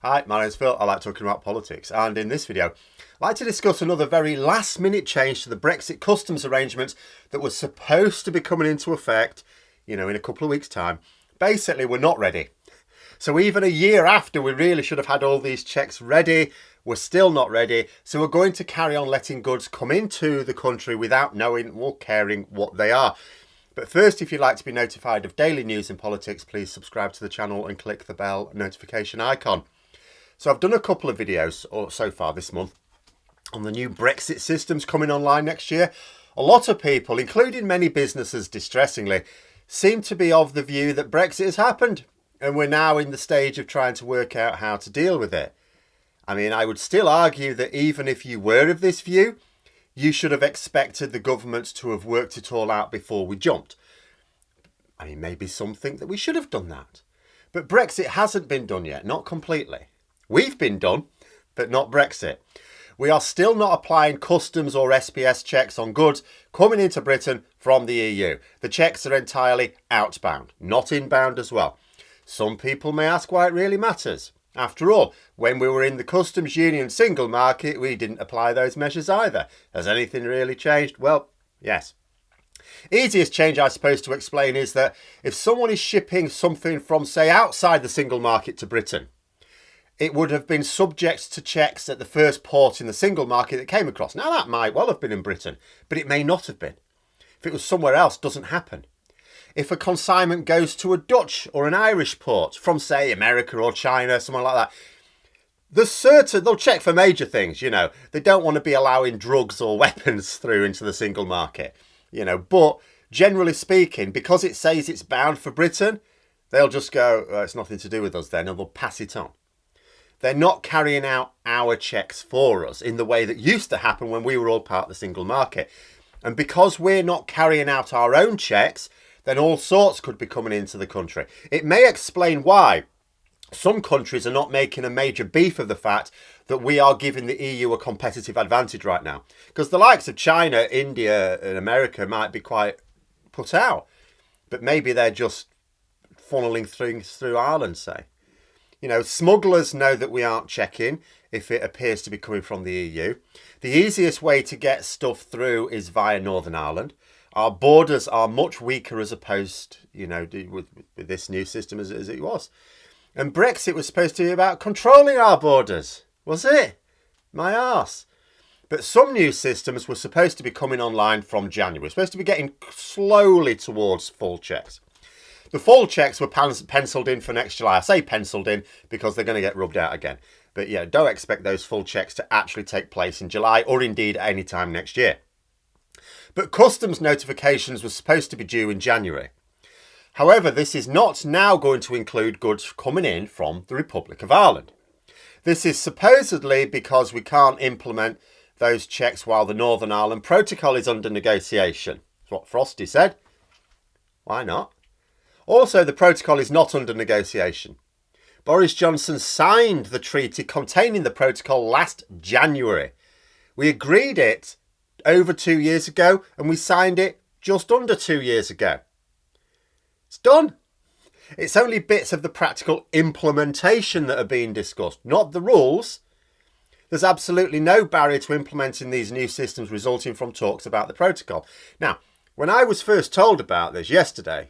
Hi, my name's Phil. I like talking about politics, and in this video, I'd like to discuss another very last-minute change to the Brexit customs arrangements that was supposed to be coming into effect, in a couple of weeks' time. Basically, we're not ready. So even a year after we really should have had all these checks ready, we're still not ready. So we're going to carry on letting goods come into the country without knowing or caring what they are. But first, if you'd like to be notified of daily news in politics, please subscribe to the channel and click the bell notification icon. So I've done a couple of videos so far this month on the new Brexit systems coming online next year. A lot of people, including many businesses distressingly, seem to be of the view that Brexit has happened and we're now in the stage of trying to work out how to deal with it. I mean, I would still argue that even if you were of this view, you should have expected the government to have worked it all out before we jumped. I mean, maybe some think that we should have done that. But Brexit hasn't been done yet, not completely. We've been done, but not Brexit. We are still not applying customs or SPS checks on goods coming into Britain from the EU. The checks are entirely outbound, not inbound as well. Some people may ask why it really matters. After all, when we were in the customs union single market, we didn't apply those measures either. Has anything really changed? Well, yes. Easiest change, I suppose, to explain is that if someone is shipping something from, say, outside the single market to Britain, it would have been subject to checks at the first port in the single market that came across. Now, that might well have been in Britain, but it may not have been. If it was somewhere else, it doesn't happen. If a consignment goes to a Dutch or an Irish port from, say, America or China, somewhere like that, they'll check for major things, They don't want to be allowing drugs or weapons through into the single market, But generally speaking, because it says it's bound for Britain, they'll just go, it's nothing to do with us then, and they'll pass it on. They're not carrying out our checks for us in the way that used to happen when we were all part of the single market. And because we're not carrying out our own checks, then all sorts could be coming into the country. It may explain why some countries are not making a major beef of the fact that we are giving the EU a competitive advantage right now. Because the likes of China, India and America might be quite put out. But maybe they're just funneling things through Ireland, say. Smugglers know that we aren't checking if it appears to be coming from the EU. The easiest way to get stuff through is via Northern Ireland. Our borders are much weaker as opposed, with this new system as it was. And Brexit was supposed to be about controlling our borders, was it? My arse. But some new systems were supposed to be coming online from January. We're supposed to be getting slowly towards full checks. The full checks were penciled in for next July. I say penciled in because they're going to get rubbed out again. But yeah, don't expect those full checks to actually take place in July or indeed any time next year. But customs notifications were supposed to be due in January. However, this is not now going to include goods coming in from the Republic of Ireland. This is supposedly because we can't implement those checks while the Northern Ireland Protocol is under negotiation. That's what Frosty said. Why not? Also, the protocol is not under negotiation. Boris Johnson signed the treaty containing the protocol last January. We agreed it over 2 years ago and we signed it just under 2 years ago. It's done. It's only bits of the practical implementation that are being discussed, not the rules. There's absolutely no barrier to implementing these new systems resulting from talks about the protocol. Now, when I was first told about this yesterday,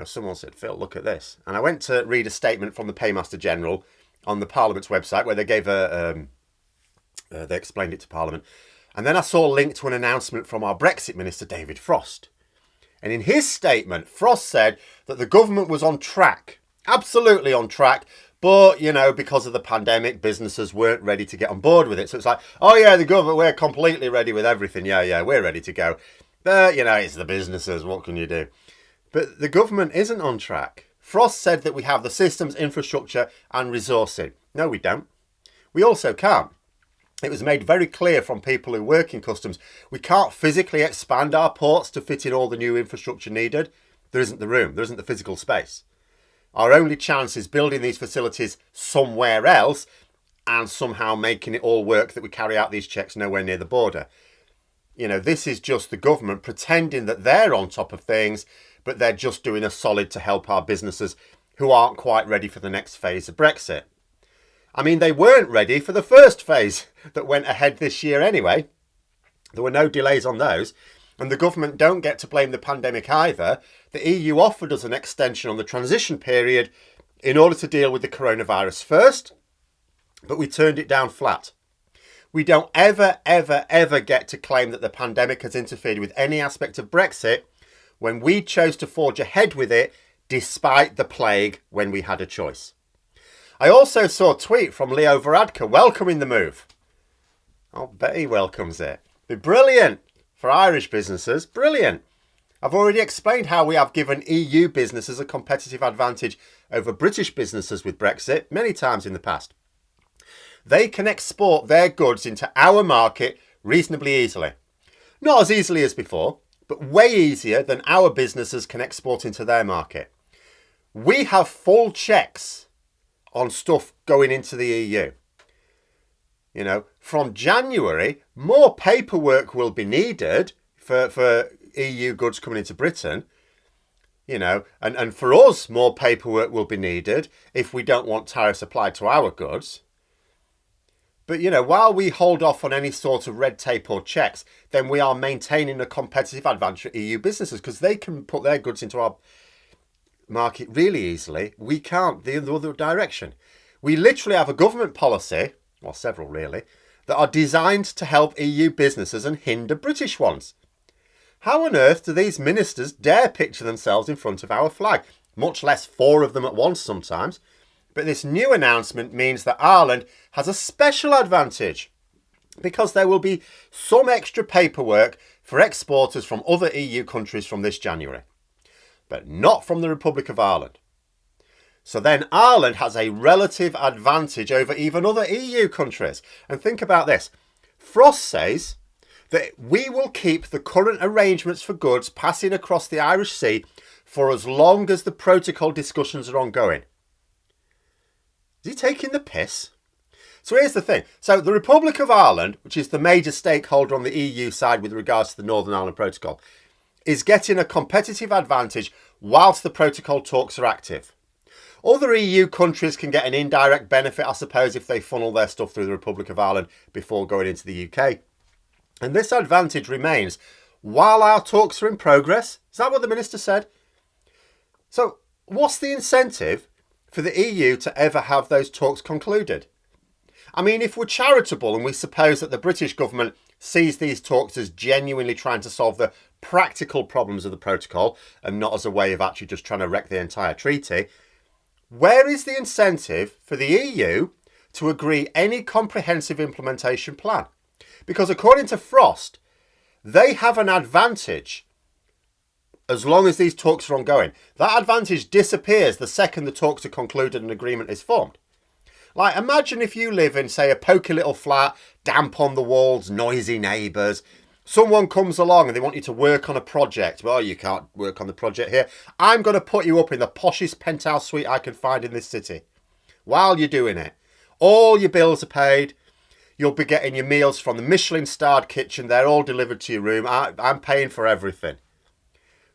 someone said, Phil, look at this. And I went to read a statement from the Paymaster General on the Parliament's website where they gave they explained it to Parliament. And then I saw a link to an announcement from our Brexit Minister, David Frost. And in his statement, Frost said that the government was on track, absolutely on track. But, because of the pandemic, businesses weren't ready to get on board with it. So it's like, oh yeah, the government, we're completely ready with everything. Yeah, we're ready to go. But, it's the businesses. What can you do? But the government isn't on track. Frost said that we have the systems, infrastructure and resourcing. No, we don't. We also can't. It was made very clear from people who work in customs, we can't physically expand our ports to fit in all the new infrastructure needed. There isn't the room. There isn't the physical space. Our only chance is building these facilities somewhere else and somehow making it all work that we carry out these checks nowhere near the border. This is just the government pretending that they're on top of things, but they're just doing a solid to help our businesses who aren't quite ready for the next phase of Brexit. I mean, they weren't ready for the first phase that went ahead this year anyway. There were no delays on those. And the government don't get to blame the pandemic either. The EU offered us an extension on the transition period in order to deal with the coronavirus first, but we turned it down flat. We don't ever get to claim that the pandemic has interfered with any aspect of Brexit when we chose to forge ahead with it despite the plague when we had a choice. I also saw a tweet from Leo Varadkar welcoming the move. I'll bet he welcomes it. Be brilliant for Irish businesses. Brilliant. I've already explained how we have given EU businesses a competitive advantage over British businesses with Brexit many times in the past. They can export their goods into our market reasonably easily. Not as easily as before, but way easier than our businesses can export into their market. We have full checks on stuff going into the EU. You know, from January, more paperwork will be needed for EU goods coming into Britain. You know, and for us, more paperwork will be needed if we don't want tariffs applied to our goods. But, you know, while we hold off on any sort of red tape or checks, then we are maintaining a competitive advantage for EU businesses because they can put their goods into our market really easily. We can't, the other direction. We literally have a government policy, or several really, that are designed to help EU businesses and hinder British ones. How on earth do these ministers dare picture themselves in front of our flag? Much less 4 of them at once sometimes. But this new announcement means that Ireland has a special advantage because there will be some extra paperwork for exporters from other EU countries from this January, but not from the Republic of Ireland. So then Ireland has a relative advantage over even other EU countries. And think about this. Frost says that we will keep the current arrangements for goods passing across the Irish Sea for as long as the protocol discussions are ongoing. Is he taking the piss? So here's the thing. So the Republic of Ireland, which is the major stakeholder on the EU side with regards to the Northern Ireland Protocol, is getting a competitive advantage whilst the protocol talks are active. Other EU countries can get an indirect benefit, I suppose, if they funnel their stuff through the Republic of Ireland before going into the UK. And this advantage remains while our talks are in progress. Is that what the minister said? So what's the incentive for the EU to ever have those talks concluded? I mean, if we're charitable and we suppose that the British government sees these talks as genuinely trying to solve the practical problems of the protocol and not as a way of actually just trying to wreck the entire treaty, where is the incentive for the EU to agree any comprehensive implementation plan? Because according to Frost, they have an advantage as long as these talks are ongoing. That advantage disappears the second the talks are concluded and an agreement is formed. Like, imagine if you live in, say, a poky little flat, damp on the walls, noisy neighbours. Someone comes along and they want you to work on a project. Well, you can't work on the project here. I'm going to put you up in the poshest penthouse suite I can find in this city. While you're doing it, all your bills are paid. You'll be getting your meals from the Michelin-starred kitchen. They're all delivered to your room. I'm paying for everything.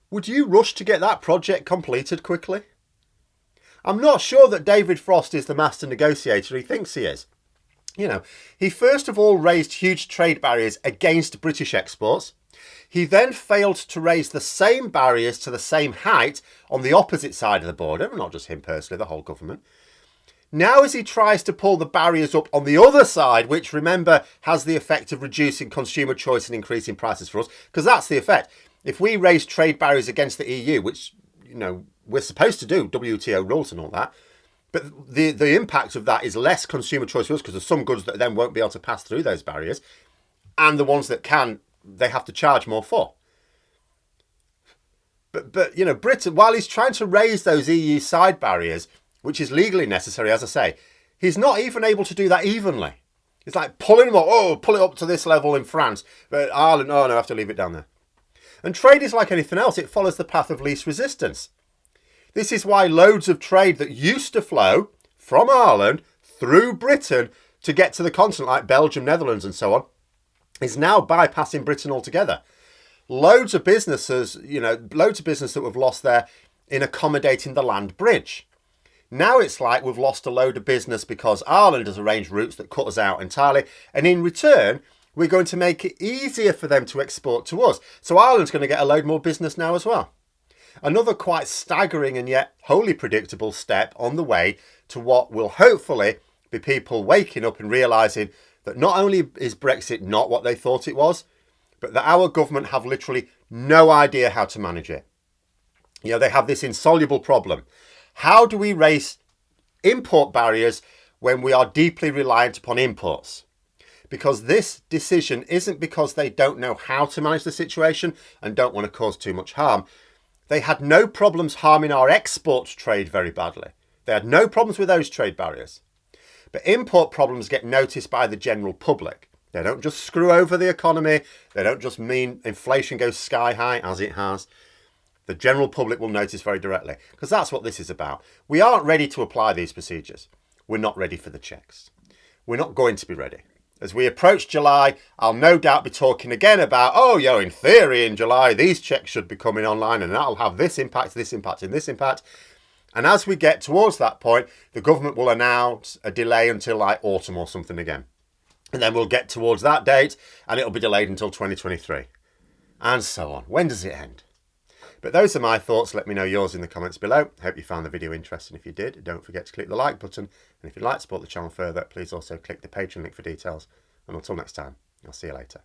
Would you rush to get that project completed quickly? I'm not sure that David Frost is the master negotiator he thinks he is. You know, he first of all raised huge trade barriers against British exports. He then failed to raise the same barriers to the same height on the opposite side of the border, not just him personally, the whole government. Now as he tries to pull the barriers up on the other side, which remember has the effect of reducing consumer choice and increasing prices for us, because that's the effect. If we raise trade barriers against the EU, which, you know, we're supposed to do, WTO rules and all that, but the impact of that is less consumer choice for us because there's some goods that then won't be able to pass through those barriers, and the ones that can, they have to charge more for. But you know, Britain, while he's trying to raise those EU side barriers, which is legally necessary, as I say, he's not even able to do that evenly. It's like pulling them up, oh, pull it up to this level in France, but Ireland, oh no, I have to leave it down there. And trade is like anything else, it follows the path of least resistance. This is why loads of trade that used to flow from Ireland through Britain to get to the continent, like Belgium, Netherlands and so on, is now bypassing Britain altogether. Loads of businesses, you know, loads of business that have lost there in accommodating the land bridge. Now it's like we've lost a load of business because Ireland has arranged routes that cut us out entirely, and in return, we're going to make it easier for them to export to us. So Ireland's going to get a load more business now as well. Another quite staggering and yet wholly predictable step on the way to what will hopefully be people waking up and realising that not only is Brexit not what they thought it was, but that our government have literally no idea how to manage it. You know, they have this insoluble problem. How do we raise import barriers when we are deeply reliant upon imports? Because this decision isn't because they don't know how to manage the situation and don't want to cause too much harm. They had no problems harming our export trade very badly. They had no problems with those trade barriers. But import problems get noticed by the general public. They don't just screw over the economy. They don't just mean inflation goes sky high, as it has. The general public will notice very directly, because that's what this is about. We aren't ready to apply these procedures. We're not ready for the checks. We're not going to be ready. As we approach July, I'll no doubt be talking again about, in theory in July, these checks should be coming online and that'll have this impact, and this impact. And as we get towards that point, the government will announce a delay until like autumn or something again. And then we'll get towards that date and it'll be delayed until 2023. And so on. When does it end? But those are my thoughts. Let me know yours in the comments below. Hope you found the video interesting. If you did, don't forget to click the like button. And if you'd like to support the channel further, please also click the Patreon link for details. And until next time, I'll see you later.